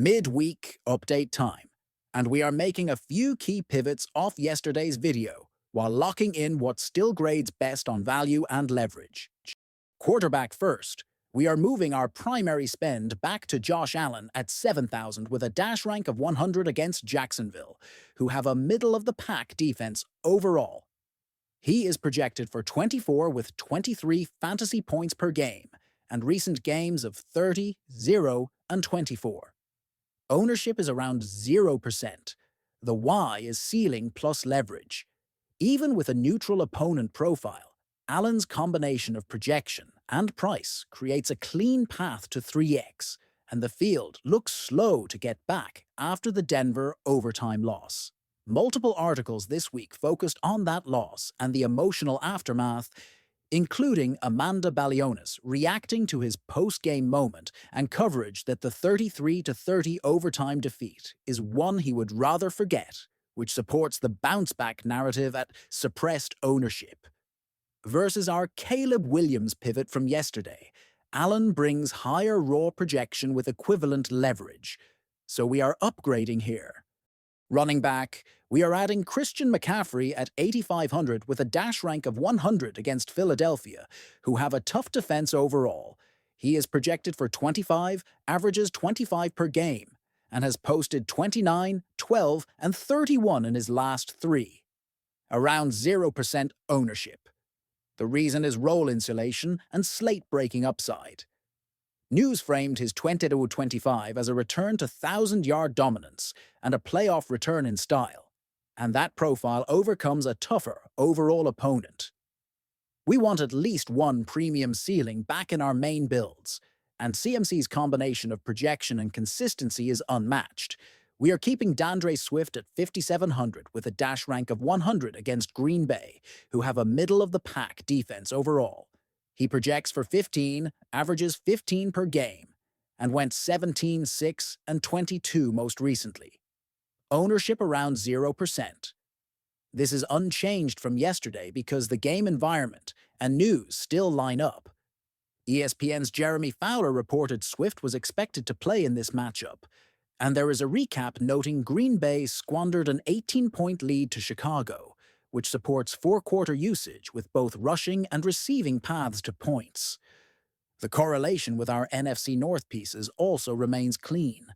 Mid-week update time, and we are making a few key pivots off yesterday's video while locking in what still grades best on value and leverage. Quarterback first, we are moving our primary spend back to Josh Allen at 7,000 with a dash rank of 100 against Jacksonville, who have a middle-of-the-pack defense overall. He is projected for 24 with 23 fantasy points per game, and recent games of 30, 0, and 24. Ownership is around 0%. The Y is ceiling plus leverage. Even with a neutral opponent profile, Allen's combination of projection and price creates a clean path to 3x, and the field looks slow to get back after the Denver overtime loss. Multiple articles this week focused on that loss and the emotional aftermath, including Amanda Balionis reacting to his post-game moment and coverage that the 33-30 overtime defeat is one he would rather forget, which supports the bounce-back narrative at suppressed ownership. Versus our Caleb Williams pivot from yesterday, Allen brings higher raw projection with equivalent leverage, so we are upgrading here. Running back, we are adding Christian McCaffrey at 8,500 with a dash rank of 100 against Philadelphia, who have a tough defense overall. He is projected for 25, averages 25 per game, and has posted 29, 12, and 31 in his last three. Around 0% ownership. The reason is role insulation and slate-breaking upside. News framed his 20-25 as a return to 1,000-yard dominance and a playoff return in style, and that profile overcomes a tougher overall opponent. We want at least one premium ceiling back in our main builds, and CMC's combination of projection and consistency is unmatched. We are keeping DeAndre Swift at 5,700 with a dash rank of 100 against Green Bay, who have a middle-of-the-pack defense overall. He projects for 15, averages 15 per game, and went 17, 6, and 22 most recently. Ownership around 0%. This is unchanged from yesterday because the game environment and news still line up. ESPN's Jeremy Fowler reported Swift was expected to play in this matchup, and there is a recap noting Green Bay squandered an 18-point lead to Chicago, which supports four-quarter usage with both rushing and receiving paths to points. The correlation with our NFC North pieces also remains clean.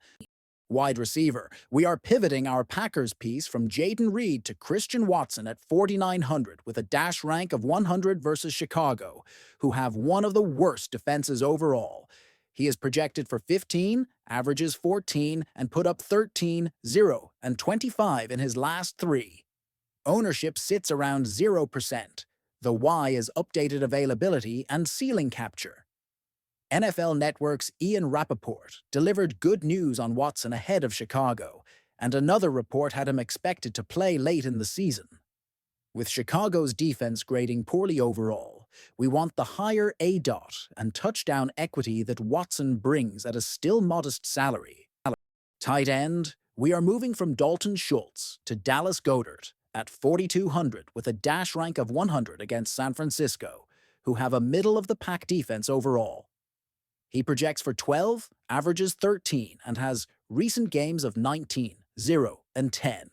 Wide receiver, we are pivoting our Packers piece from Jaden Reed to Christian Watson at 4,900 with a dash rank of 100 versus Chicago, who have one of the worst defenses overall. He is projected for 15, averages 14, and put up 13, 0, and 25 in his last three. Ownership sits around 0%. The Y is updated availability and ceiling capture. NFL Network's Ian Rappaport delivered good news on Watson ahead of Chicago, and another report had him expected to play late in the season. With Chicago's defense grading poorly overall, we want the higher ADOT and touchdown equity that Watson brings at a still modest salary. Tight end, we are moving from Dalton Schultz to Dallas Goedert at 4,200 with a dash rank of 100 against San Francisco, who have a middle-of-the-pack defense overall. He projects for 12, averages 13, and has recent games of 19, 0, and 10.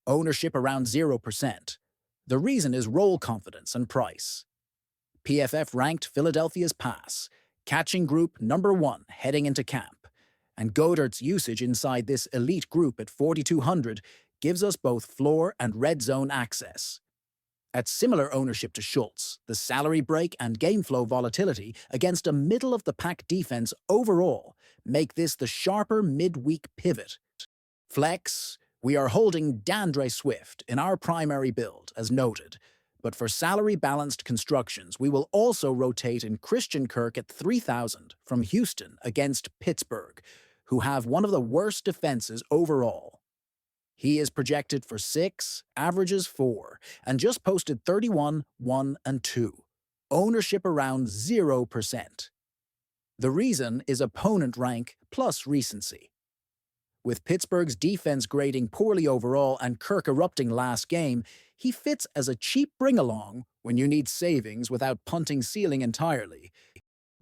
Ownership around 0%. The reason is role confidence and price. PFF ranked Philadelphia's pass, catching group number 1 heading into camp, and Goedert's usage inside this elite group at 4,200 gives us both floor and red zone access. At similar ownership to Schultz, the salary break and game flow volatility against a middle-of-the-pack defense overall make this the sharper midweek pivot. Flex, we are holding DeAndre Swift in our primary build, as noted, but for salary-balanced constructions, we will also rotate in Christian Kirk at 3,000 from Houston against Pittsburgh, who have one of the worst defenses overall. He is projected for 6, averages 4, and just posted 31, 1, and 2. Ownership around 0%. The reason is opponent rank plus recency. With Pittsburgh's defense grading poorly overall and Kirk erupting last game, he fits as a cheap bring-along when you need savings without punting ceiling entirely.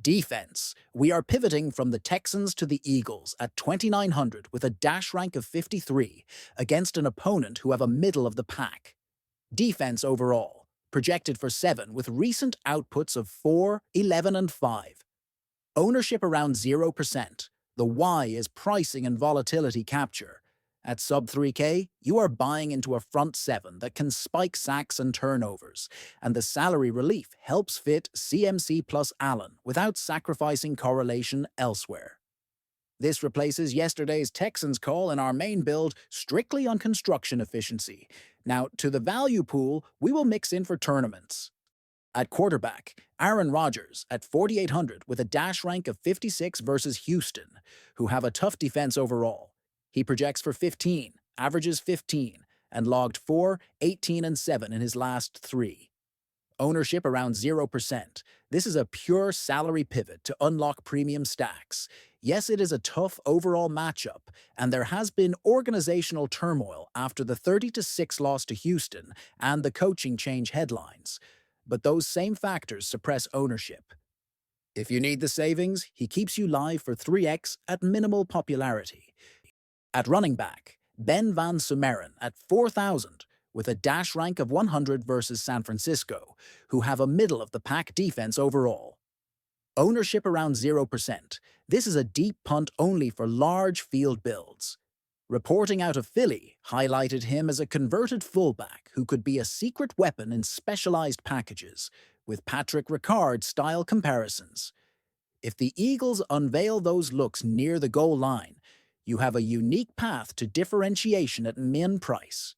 Defense. We are pivoting from the Texans to the Eagles at 2,900 with a dash rank of 53 against an opponent who have a middle of the pack. Defense overall. Projected for 7 with recent outputs of 4, 11, and 5. Ownership around 0%. The Y is pricing and volatility capture. At sub 3K, you are buying into a front 7 that can spike sacks and turnovers, and the salary relief helps fit CMC plus Allen without sacrificing correlation elsewhere. This replaces yesterday's Texans call in our main build strictly on construction efficiency. Now, to the value pool, we will mix in for tournaments. At quarterback, Aaron Rodgers at 4,800 with a dash rank of 56 versus Houston, who have a tough defense overall. He projects for 15, averages 15, and logged 4, 18, and 7 in his last 3. Ownership around 0%. This is a pure salary pivot to unlock premium stacks. Yes, it is a tough overall matchup, and there has been organizational turmoil after the 30-6 loss to Houston and the coaching change headlines. But those same factors suppress ownership. If you need the savings, he keeps you live for 3x at minimal popularity. At running back, Ben Van Sumeren at 4,000 with a dash rank of 100 versus San Francisco, who have a middle-of-the-pack defense overall. Ownership around 0%. This is a deep punt only for large field builds. Reporting out of Philly highlighted him as a converted fullback who could be a secret weapon in specialized packages, with Patrick Ricard-style comparisons. If the Eagles unveil those looks near the goal line, you have a unique path to differentiation at min price.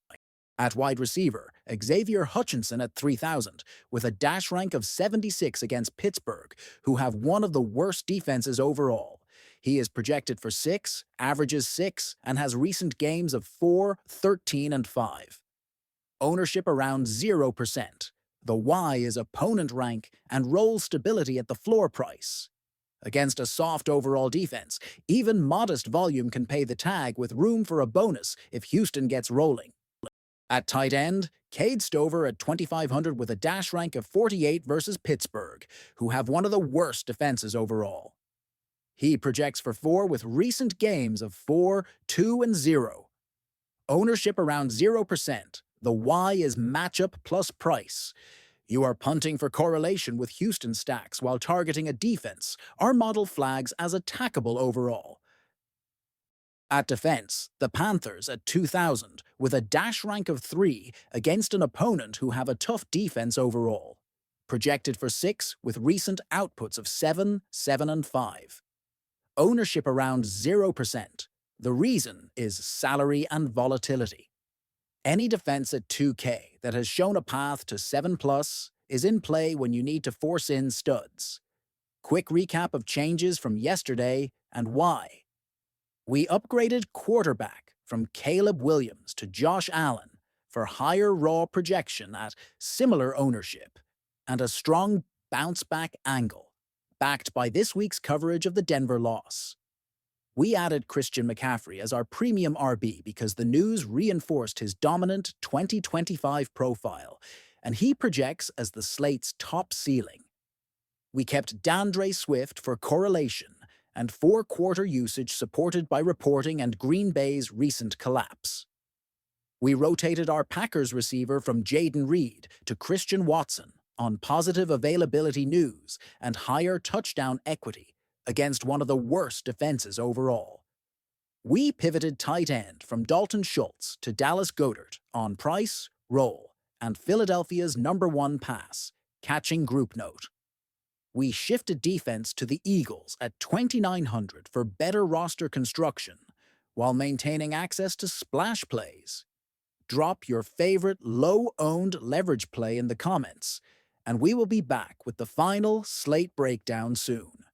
At wide receiver, Xavier Hutchinson at 3,000, with a dash rank of 76 against Pittsburgh, who have one of the worst defenses overall. He is projected for 6, averages 6, and has recent games of 4, 13, and 5. Ownership around 0%. The Y is opponent rank and role stability at the floor price. Against a soft overall defense, even modest volume can pay the tag with room for a bonus if Houston gets rolling. At tight end, Cade Stover at 2,500 with a dash rank of 48 versus Pittsburgh, who have one of the worst defenses overall. He projects for 4 with recent games of 4, 2, and 0. Ownership around 0%. The Y is matchup plus price. You are punting for correlation with Houston stacks while targeting a defense. Our model flags as attackable overall. At defense, the Panthers at 2,000 with a dash rank of 3 against an opponent who have a tough defense overall. Projected for 6 with recent outputs of 7, 7, and 5. Ownership around 0%. The reason is salary and volatility. Any defense at 2K that has shown a path to 7+ is in play when you need to force in studs. Quick recap of changes from yesterday and why. We upgraded quarterback from Caleb Williams to Josh Allen for higher raw projection at similar ownership and a strong bounce-back angle, backed by this week's coverage of the Denver loss. We added Christian McCaffrey as our premium RB because the news reinforced his dominant 2025 profile, and he projects as the slate's top ceiling. We kept DeAndre Swift for correlation and 4-quarter usage supported by reporting and Green Bay's recent collapse. We rotated our Packers receiver from Jaden Reed to Christian Watson on positive availability news and higher touchdown equity against one of the worst defenses overall. We pivoted tight end from Dalton Schultz to Dallas Goedert on price, role, and Philadelphia's #1 pass, catching group note. We shifted defense to the Eagles at 2,900 for better roster construction, while maintaining access to splash plays. Drop your favorite low-owned leverage play in the comments, and we will be back with the final slate breakdown soon.